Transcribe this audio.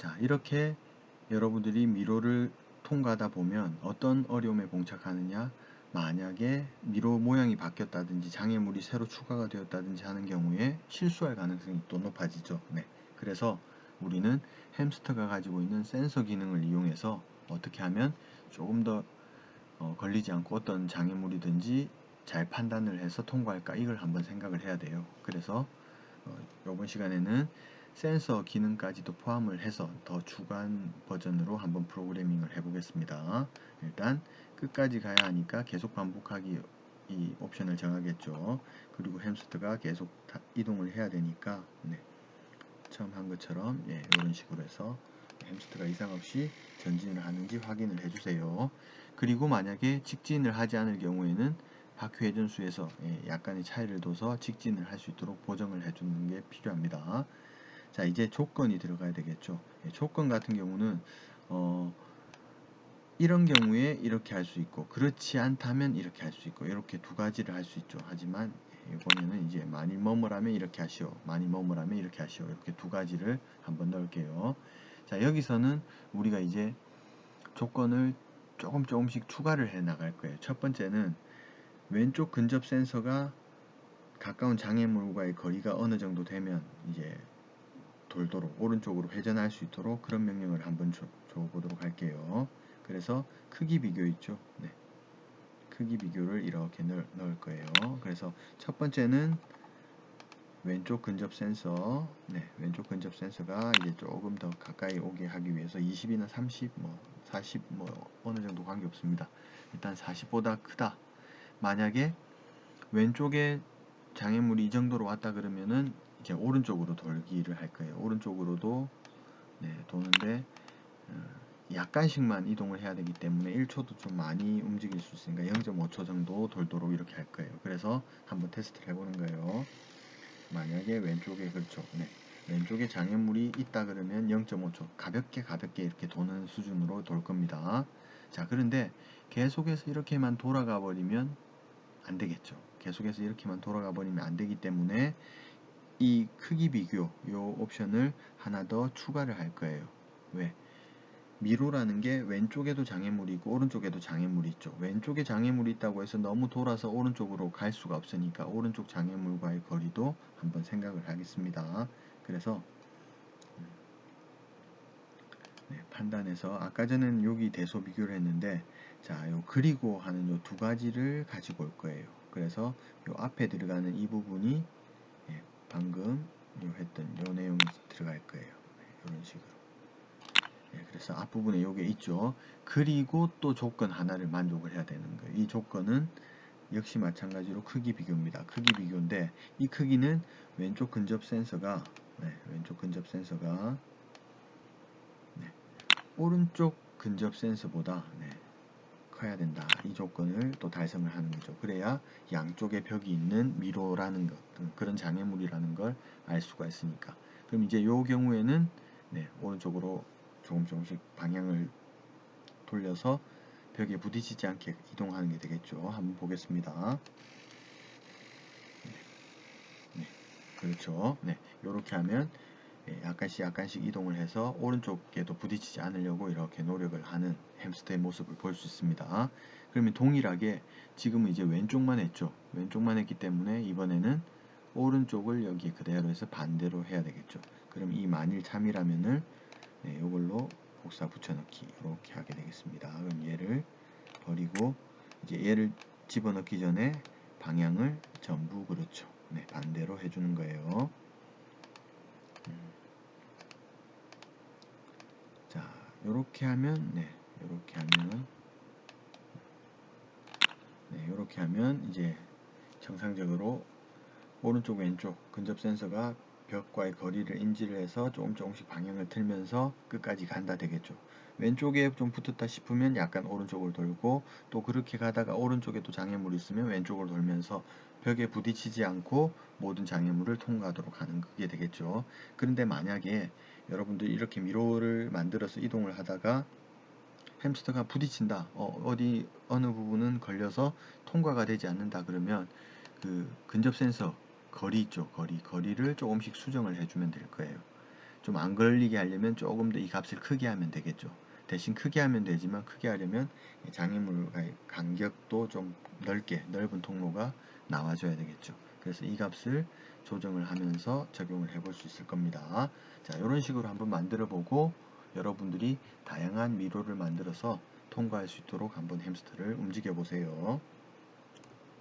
자, 이렇게 여러분들이 미로를 통과하다 보면 어떤 어려움에 봉착하느냐, 만약에 미로 모양이 바뀌었다든지 장애물이 새로 추가가 되었다든지 하는 경우에 실수할 가능성이 또 높아지죠. 네. 그래서 우리는 햄스터가 가지고 있는 센서 기능을 이용해서 어떻게 하면 조금 더 걸리지 않고 어떤 장애물이든지 잘 판단을 해서 통과할까, 이걸 한번 생각을 해야 돼요. 그래서 이번 시간에는 센서 기능까지도 포함을 해서 더 주간 버전으로 한번 프로그래밍을 해보겠습니다. 일단 끝까지 가야 하니까 계속 반복하기, 이 옵션을 정하겠죠. 그리고 햄스터가 계속 이동을 해야 되니까 처음 한 것처럼 이런 식으로 해서 햄스터가 이상 없이 전진을 하는지 확인을 해주세요. 그리고 만약에 직진을 하지 않을 경우에는 바퀴 회전수에서 약간의 차이를 둬서 직진을 할 수 있도록 보정을 해주는 게 필요합니다. 자, 이제 조건이 들어가야 되겠죠. 조건 같은 경우는 이런 경우에 이렇게 할 수 있고, 그렇지 않다면 이렇게 할 수 있고, 이렇게 두 가지를 할 수 있죠. 하지만 이번에는 이제 많이 머무라면 이렇게 하시오, 많이 머무라면 이렇게 하시오, 이렇게 두 가지를 한번 넣을게요. 자, 여기서는 우리가 이제 조건을 조금씩 추가를 해 나갈 거예요. 첫 번째는 왼쪽 근접 센서가 가까운 장애물과의 거리가 어느 정도 되면 이제 돌도록 오른쪽으로 회전할 수 있도록 그런 명령을 한번 줘보도록 할게요. 그래서 크기 비교 있죠. 크기 비교를 이렇게 넣을 거예요. 그래서 첫 번째는 왼쪽 근접 센서, 왼쪽 근접 센서가 이제 조금 더 가까이 오게 하기 위해서 20이나 30, 40 어느 정도 관계 없습니다. 일단 40보다 크다. 만약에 왼쪽에 장애물이 이 정도로 왔다 그러면은 이제 오른쪽으로 돌기를 할 거예요. 오른쪽으로도 도는데 약간씩만 이동을 해야 되기 때문에 1초도 좀 많이 움직일 수 있으니까 0.5초 정도 돌도록 이렇게 할 거예요. 그래서 한번 테스트를 해보는 거예요. 만약에 왼쪽에 왼쪽에 장애물이 있다 그러면 0.5초 가볍게 이렇게 도는 수준으로 돌 겁니다. 자, 그런데 계속해서 이렇게만 돌아가 버리면 안 되겠죠. 계속해서 이렇게만 돌아가 버리면 안 되기 때문에 이 크기 비교 요 옵션을 하나 더 추가를 할 거예요. 왜? 미로라는 게 왼쪽에도 장애물이 있고 오른쪽에도 장애물이 있죠. 왼쪽에 장애물이 있다고 해서 너무 돌아서 오른쪽으로 갈 수가 없으니까 오른쪽 장애물과의 거리도 한번 생각을 하겠습니다. 그래서 판단해서 아까 전에는 여기 대소 비교를 했는데, 자, 요 그리고 하는 요 두 가지를 가지고 올 거예요. 그래서 요 앞에 들어가는 이 부분이 방금 했던 요 내용이 들어갈 거예요. 이런 식으로. 그래서 앞부분에 요게 있죠. 그리고 또 조건 하나를 만족을 해야 되는 거예요. 이 조건은 역시 마찬가지로 크기 비교입니다. 크기 비교인데 이 크기는 왼쪽 근접 센서가 오른쪽 근접 센서보다 커야 된다. 이 조건을 또 달성을 하는 거죠. 그래야 양쪽에 벽이 있는 미로라는 것, 그런 장애물이라는 걸 알 수가 있으니까. 그럼 이제 이 경우에는 오른쪽으로 조금씩 방향을 돌려서 벽에 부딪히지 않게 이동하는 게 되겠죠. 한번 보겠습니다. 그렇죠. 이렇게 하면 약간씩 이동을 해서 오른쪽에도 부딪히지 않으려고 이렇게 노력을 하는 햄스터의 모습을 볼 수 있습니다. 그러면 동일하게 지금은 이제 왼쪽만 했죠. 왼쪽만 했기 때문에 이번에는 오른쪽을 여기에 그대로 해서 반대로 해야 되겠죠. 그럼 이 만일 참이라면을 이걸로 복사 붙여넣기 이렇게 하게 되겠습니다. 그럼 얘를 버리고 이제 얘를 집어넣기 전에 방향을 전부 그렇죠. 반대로 해주는 거예요. 자, 요렇게 하면 요렇게 하면 이제 정상적으로 오른쪽 왼쪽 근접 센서가 벽과의 거리를 인지를 해서 조금씩 방향을 틀면서 끝까지 간다 되겠죠. 왼쪽에 좀 붙었다 싶으면 약간 오른쪽으로 돌고, 또 그렇게 가다가 오른쪽에 또 장애물이 있으면 왼쪽으로 돌면서 벽에 부딪히지 않고 모든 장애물을 통과하도록 하는 그게 되겠죠. 그런데 만약에 여러분들이 이렇게 미로를 만들어서 이동을 하다가 햄스터가 부딪힌다, 어느 부분은 걸려서 통과가 되지 않는다 그러면 그 근접 센서 거리 있죠. 거리를 조금씩 수정을 해주면 될 거예요. 좀 안 걸리게 하려면 조금 더 이 값을 크게 하면 되겠죠. 대신 크게 하면 되지만 크게 하려면 장애물과의 간격도 좀 넓은 통로가 나와줘야 되겠죠. 그래서 이 값을 조정을 하면서 적용을 해볼 수 있을 겁니다. 자, 이런 식으로 한번 만들어 보고 여러분들이 다양한 미로를 만들어서 통과할 수 있도록 한번 햄스터를 움직여 보세요.